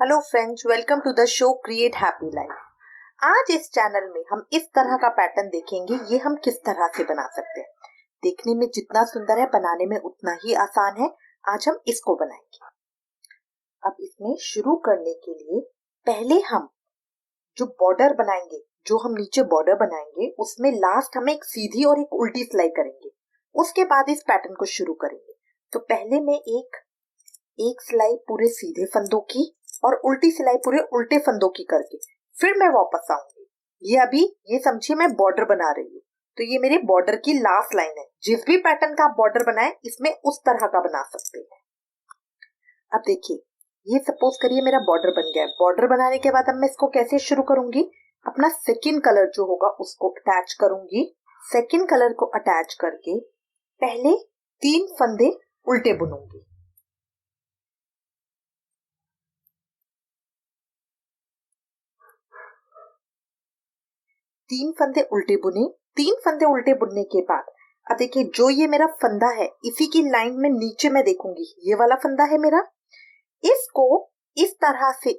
Hello friends, welcome to the show create happy life. आज इस channel में हम इस तरह का पैटर्न देखेंगे। ये हम किस तरह से बना सकते हैं। देखने में जितना सुंदर है, बनाने में उतना ही आसान है। आज हम इसको बनाएंगे। अब इसमें शुरू करने के लिए पहले हम जो बॉर्डर बनाएंगे, जो हम नीचे बॉर्डर बनाएंगे, उसमें लास्ट हम एक सीधी और एक उल्टी सिलाई करेंगे। उसके बाद इस पैटर्न को शुरू करेंगे। तो पहले मैं एक सिलाई पूरे सीधे फंदों की और उल्टी सिलाई पूरे उल्टे फंदों की करके फिर मैं वापस आऊंगी। ये समझिए मैं बॉर्डर बना रही हूँ। तो ये मेरे बॉर्डर की लास्ट लाइन है। जिस भी पैटर्न का आप बॉर्डर बनाए, इसमें उस तरह का बना सकते हैं। अब देखिए, ये सपोज करिए मेरा बॉर्डर बन गया है। बॉर्डर बनाने के बाद अब मैं इसको कैसे शुरू करूंगी। अपना सेकंड कलर जो होगा उसको अटैच करूंगी। सेकंड कलर को अटैच करके पहले 3 फंदे उल्टे बुनूंगी। तीन फंदे उल्टे बुनने के बाद अब देखिए, जो ये मेरा फंदा है, इसी की लाइन में नीचे मैं देखूंगी, ये वाला फंदा है मेरा। इसको इस तरह से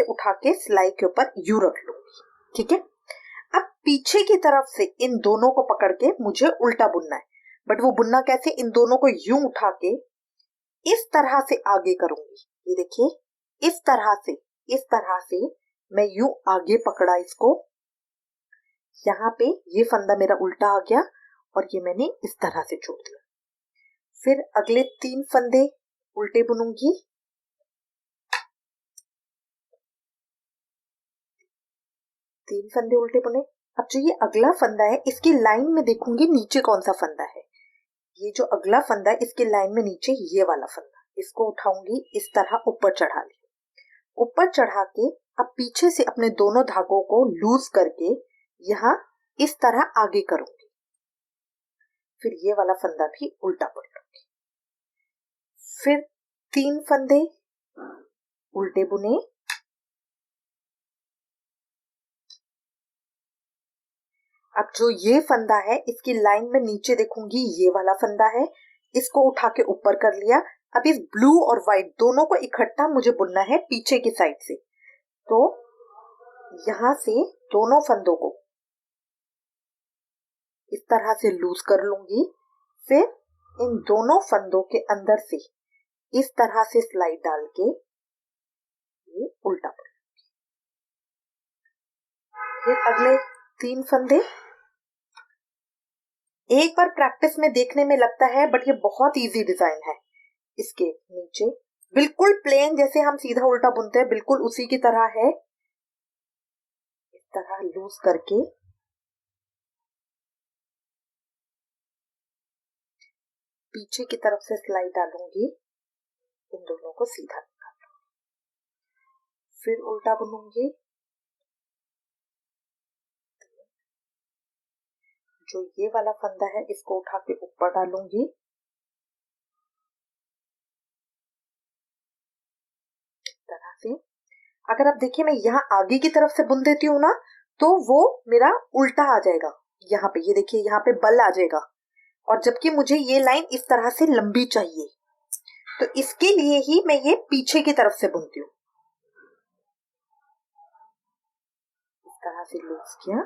उठा के सिलाई के ऊपर यूं रख लूंगी। ठीक है। अब पीछे की तरफ से इन दोनों को पकड़ के मुझे उल्टा बुनना है। बट वो बुनना कैसे, इन दोनों को यूं उठा के इस तरह से आगे करूंगी। ये देखिए, इस तरह से मैं यूं आगे पकड़ा इसको। यहाँ पे ये फंदा मेरा उल्टा आ गया और ये मैंने इस तरह से छोड़ दिया। फिर अगले 3 फंदे उल्टे बुनूंगी। तीन फंदे उल्टे बुने। अब जो ये अगला फंदा है, इसकी लाइन में देखूंगी नीचे कौन सा फंदा है। ये जो अगला फंदा है, इसकी लाइन में नीचे ये वाला फंदा। इसको उठाऊंगी, इस तरह ऊपर चढ़ा लिया। ऊपर चढ़ा के अब पीछे से अपने दोनों धागों को लूज करके यहाँ इस तरह आगे करूंगी। फिर ये वाला फंदा भी उल्टा बुन लूंगी। फिर 3 फंदे उल्टे बुने। अब जो ये फंदा है, इसकी लाइन में नीचे देखूंगी, ये वाला फंदा है। इसको उठा के ऊपर कर लिया। अब इस ब्लू और व्हाइट दोनों को इकट्ठा मुझे बुनना है पीछे की साइड से। तो यहां से दोनों फंदों को इस तरह से लूज कर लूंगी। फिर इन दोनों फंदों के अंदर से इस तरह से स्लाइड डाल के ये उल्टा बुन। फिर अगले 3 फंदे। एक बार प्रैक्टिस में देखने में लगता है, बट ये बहुत इजी डिजाइन है। इसके नीचे बिल्कुल प्लेन, जैसे हम सीधा उल्टा बुनते हैं, बिल्कुल उसी की तरह है। इस तरह लूज करके पीछे की तरफ से सिलाई डालूंगी। इन दोनों को सीधा निकाल लूंगी। फिर उल्टा बुनूंगी। जो ये वाला फंदा है, इसको उठा के ऊपर डालूंगी। इस तरह से अगर आप देखिए, मैं यहाँ आगे की तरफ से बुन देती हूँ ना, तो वो मेरा उल्टा आ जाएगा। यहाँ पे ये देखिए, यहाँ पे बल आ जाएगा। और जबकि मुझे ये लाइन इस तरह से लंबी चाहिए, तो इसके लिए ही मैं ये पीछे की तरफ से बुनती हूँ। इस तरह से लूज किया।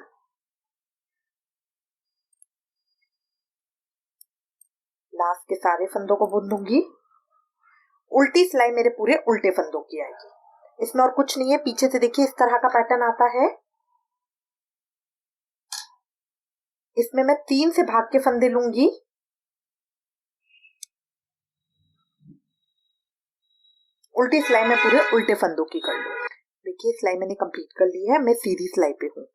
लास्ट के सारे फंदों को बुन दूंगी। उल्टी सिलाई मेरे पूरे उल्टे फंदों की आएगी। इसमें और कुछ नहीं है। पीछे से देखिए, इस तरह का पैटर्न आता है। इसमें मैं 3 से भाग के फंदे लूंगी। उल्टी सिलाई में पूरे उल्टे फंदों की कर लूंगी। देखिए, सिलाई मैंने कंप्लीट कर ली है। मैं सीधी सिलाई पे हूँ।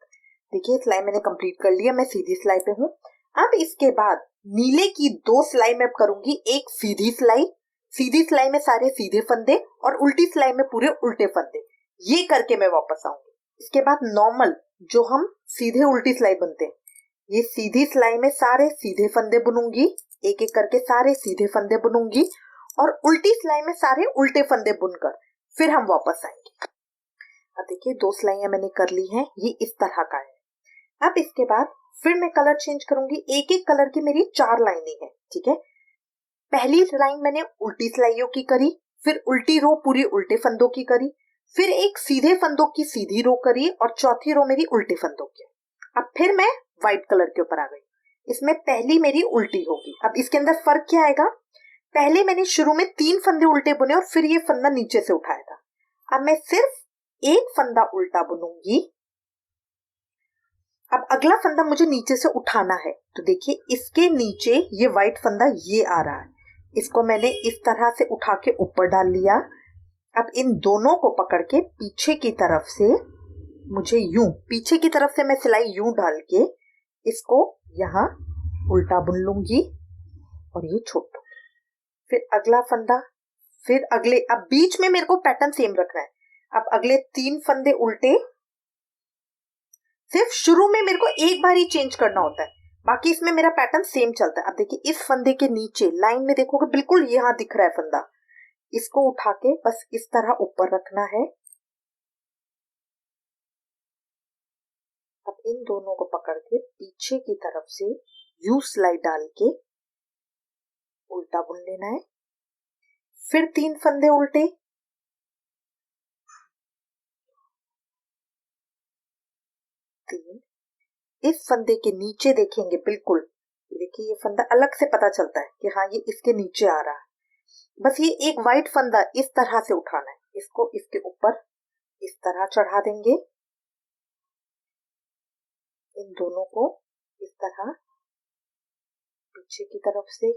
देखिए, सिलाई मैंने कंप्लीट कर लिया, मैं सीधी सिलाई पे हूँ। अब इसके बाद नीले की 2 सिलाई में करूंगी। एक सीधी सिलाई में सारे सीधे फंदे और उल्टी सिलाई में पूरे उल्टे फंदे। ये करके मैं वापस आऊंगी। इसके बाद नॉर्मल जो हम सीधे उल्टी सिलाई बनते हैं, ये सीधी सिलाई में सारे सीधे फंदे बुनूंगी। एक एक करके सारे सीधे फंदे बुनूंगी और उल्टी सिलाई में सारे उल्टे फंदे बुनकर फिर हम वापस आएंगे। अब देखिए, 2 सिलाइयां मैंने कर ली हैं। ये इस तरह का है। अब इसके बाद फिर मैं कलर चेंज करूंगी। एक एक कलर की मेरी 4 लाइनें हैं। ठीक है। पहली लाइन मैंने उल्टी सिलाइयों की करी, फिर उल्टी रो पूरी उल्टे फंदों की करी, फिर एक सीधे फंदों की सीधी रो करी और चौथी रो मेरी उल्टे फंदों की। अब फिर मैं व्हाइट कलर के ऊपर आ गई, इसमें पहली मेरी उल्टी होगी। अब इसके अंदर फर्क क्या आएगा, पहले मैंने शुरू में 3 फंदे उल्टे बुने और फिर ये फंदा नीचे से उठाया था। अब मैं सिर्फ एक फंदा उल्टा बुनूंगी। अब अगला फंदा मुझे नीचे से उठाना है, तो देखिए इसके नीचे ये व्हाइट फंदा ये आ रहा है, इसको मैंने इस तरह से उठा के ऊपर डाल लिया। अब इन दोनों को पकड़ के पीछे की तरफ से मुझे यूं, पीछे की तरफ से मैं सिलाई यूं डाल के इसको यहाँ उल्टा बुन लूंगी और ये छोड़ दूंगी। फिर अगला फंदा, फिर अगले, अब बीच में मेरे को पैटर्न सेम रखना है। अब अगले 3 फंदे उल्टे, सिर्फ शुरू में मेरे को एक बार ही चेंज करना होता है, बाकी इसमें मेरा पैटर्न सेम चलता है। अब देखिए इस फंदे के नीचे लाइन में देखोगे बिल्कुल यहाँ दिख रहा है फंदा, इसको उठा के बस इस तरह ऊपर रखना है। अब इन दोनों को पकड़ के पीछे की तरफ से यू सिलाई डाल के उल्टा बुन लेना है। फिर 3 फंदे उल्टे, इस फंदे के नीचे देखेंगे बिल्कुल, देखिए ये फंदा अलग से पता चलता है कि हाँ ये इसके नीचे आ रहा है। बस ये एक व्हाइट फंदा इस तरह से उठाना है, इसको इसके ऊपर इस तरह चढ़ा देंगे, इन दोनों को इस तरह पीछे की तरफ से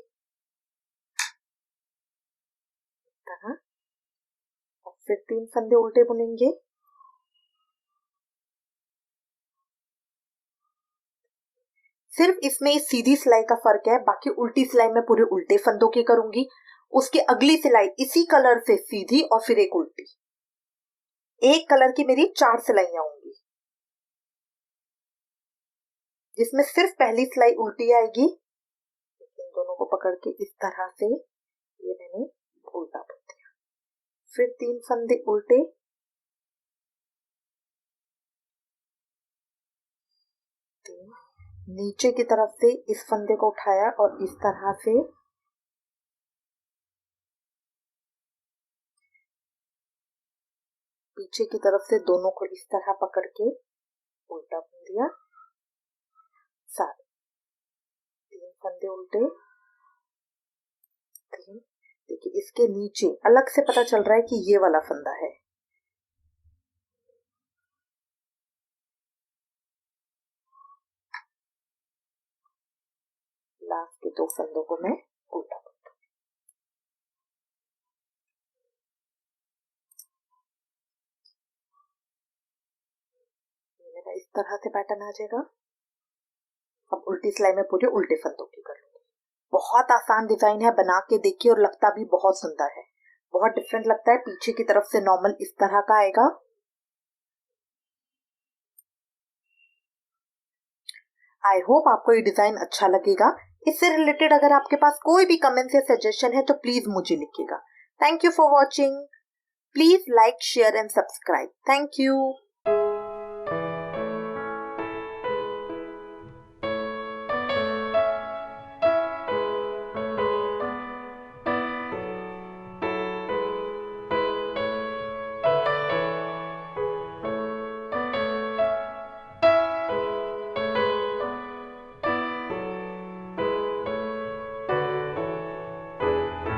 इस तरह, और फिर 3 फंदे उल्टे बुनेंगे। सिर्फ इसमें इस सीधी सिलाई का फर्क है, बाकी उल्टी सिलाई मैं पूरे उल्टे फंदों की करूंगी। उसकी अगली सिलाई इसी कलर से सीधी और फिर एक उल्टी, एक कलर की मेरी 4 सिलाइयां होंगी, जिसमें सिर्फ पहली सिलाई उल्टी आएगी। इन दोनों को पकड़ के इस तरह से ये मैंने उल्टा बुन दिया। फिर 3 फंदे उल्टे, नीचे की तरफ से इस फंदे को उठाया और इस तरह से पीछे की तरफ से दोनों को इस तरह पकड़ के उल्टा बुन दिया। सारे 3 फंदे उल्टे, 3, देखिए इसके नीचे अलग से पता चल रहा है कि ये वाला फंदा है। लास्ट के 2 फंदों को मैं उल्टा बुन दूंगी। मेरा इस तरह से पैटर्न आ जाएगा। अब उल्टी सिलाई में पूरे उल्टे फंदों की कर लूंगी। बहुत आसान डिजाइन है, बना के देखिए और लगता भी बहुत सुंदर है, बहुत डिफरेंट लगता है। पीछे की तरफ से नॉर्मल इस तरह का आएगा। आई होप आपको ये डिजाइन अच्छा लगेगा। इससे रिलेटेड अगर आपके पास कोई भी कमेंट्स या सजेशन है तो प्लीज मुझे लिखिएगा। Thank you for watching. Please like, share and subscribe. Thank you.